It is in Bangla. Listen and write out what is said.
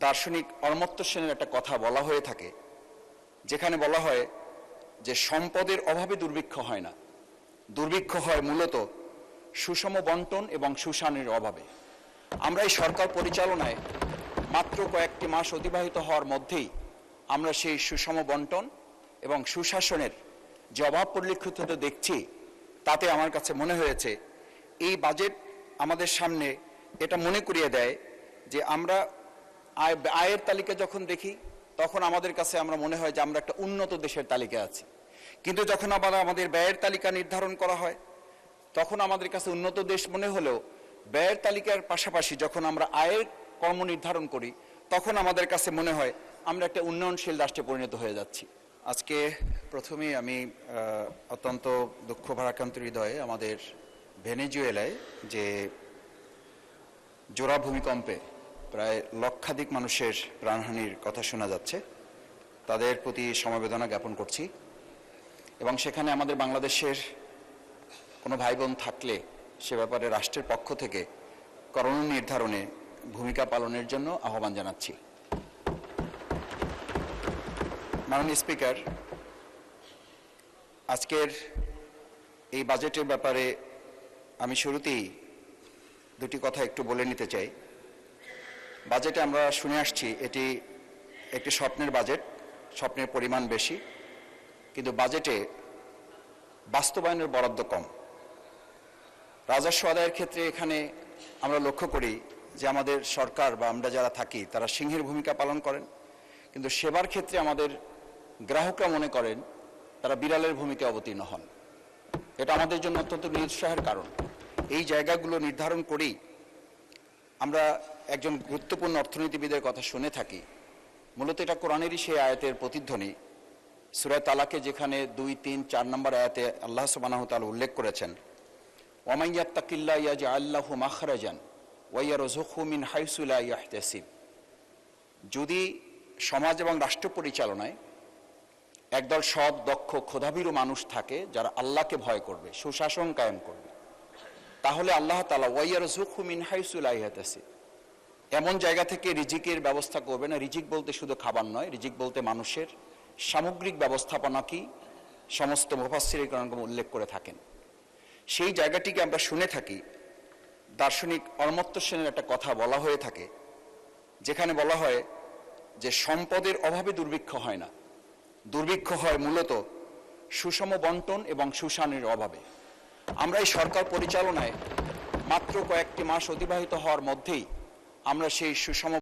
দার্শনিক অমর্ত্য সেনের একটা কথা বলা হয়ে থাকে, যেখানে বলা হয় যে সম্পদের অভাবে দুর্ভিক্ষ হয় না, দুর্ভিক্ষ হয় মূলত সুষম বন্টন এবং সুশাসনের অভাবে। আমরা এই সরকার পরিচালনায় মাত্র কয়েকটি মাস অতিবাহিত হওয়ার মধ্যেই আমরা সেই সুষম বন্টন এবং সুশাসনের যে অভাব পরিলক্ষিত দেখছি, তাতে আমার কাছে মনে হয়েছে এই বাজেট আমাদের সামনে এটা মনে করিয়ে দেয় যে আমরা আয়ের তালিকা যখন দেখি তখন আমাদের কাছে আমরা মনে হয় যে আমরা একটা উন্নত দেশের তালিকা আছি, কিন্তু যখন আবার আমাদের ব্যয়ের তালিকা নির্ধারণ করা হয় তখন আমাদের কাছে উন্নত দেশ মনে হলেও ব্যয়ের তালিকার পাশাপাশি যখন আমরা আয়ের কর্ম নির্ধারণ করি তখন আমাদের কাছে মনে হয় আমরা একটা উন্নয়নশীল রাষ্ট্রে পরিণত হয়ে যাচ্ছি। আজকে প্রথমেই আমি অত্যন্ত দুঃখ ভারাক্রান্ত হৃদয়ে আমাদের ভেনেজুয়েলায় যে জোড়া ভূমিকম্পে প্রায় লক্ষাধিক মানুষের প্রাণহানির কথা শোনা যাচ্ছে, তাদের প্রতি সমবেদনা জ্ঞাপন করছি। এবং সেখানে আমাদের বাংলাদেশের কোনো ভাই বোন থাকলে সে ব্যাপারে রাষ্ট্রের পক্ষ থেকে করণীয় নির্ধারণে ভূমিকা পালনের জন্য আহ্বান জানাচ্ছি। মাননীয় স্পিকার, আজকের এই বাজেটের ব্যাপারে আমি শুরুতেই দুটি কথা একটু বলে নিতে চাই। বাজেটে আমরা শুনে আসছি এটি একটি স্বপ্নের বাজেট, স্বপ্নের পরিমাণ বেশি, কিন্তু বাজেটে বাস্তবায়নের বরাদ্দ কম। রাজস্ব আদায়ের ক্ষেত্রে এখানে আমরা লক্ষ্য করি যে আমাদের সরকার বা আমরা যারা থাকি তারা সিংহের ভূমিকা পালন করেন, কিন্তু সেবার ক্ষেত্রে আমাদের গ্রাহকরা মনে করেন তারা বিড়ালের ভূমিকা অবতীর্ণ হন। এটা আমাদের জন্য অত্যন্ত নিরুৎসাহের কারণ। এই জায়গাগুলো নির্ধারণ করেই আমরা একজন গুরুত্বপূর্ণ অর্থনীতিবিদের কথা শুনে থাকি। মূলত এটা কোরআনেরই সেই আয়াতের প্রতিধ্বনি। সূরা তালাকে যেখানে 2, 3, 4 নম্বর আয়াতে আল্লাহ সুবহানাহু ওয়া তাআলা উল্লেখ করেছেন, ওয়ামান ইয়াত্তাকিল্লাহ ইয়াজআল লাহু মাখরাজান ওয়া ইয়ারযুকহু মিন হাইসু লা ইয়াহতাসিব। যদি সমাজ এবং রাষ্ট্র পরিচালনায় একদল সৎ, দক্ষ, ক্ষুধাভীরু মানুষ থাকে যারা আল্লাহকে ভয় করবে, সুশাসন কায়েম করবে, তাহলে আল্লাহ তাআলা ওয়া ইয়ারযুকহু মিন হাইসু লা ইয়াহতাসিব, এমন জায়গা থেকে রিজিকের ব্যবস্থা করবে না। রিজিক বলতে শুধু খাবার নয়, রিজিক বলতে মানুষের সামগ্রিক ব্যবস্থাপনাকেই সমস্ত মুফাসসিরগণ উল্লেখ করে থাকেন। সেই জায়গাটিকে আমরা শুনে থাকি। দার্শনিক অমর্ত্য সেনের একটা কথা বলা হয়ে থাকে, যেখানে বলা হয় যে সম্পদের অভাবে দুর্ভিক্ষ হয় না, দুর্ভিক্ষ হয় মূলত সুষম বন্টন এবং সুশাসনের অভাবে। আমরা এই সরকার পরিচালনায় মাত্র কয়েকটি মাস অতিবাহিত হওয়ার মধ্যেই আমরা সেই সুষম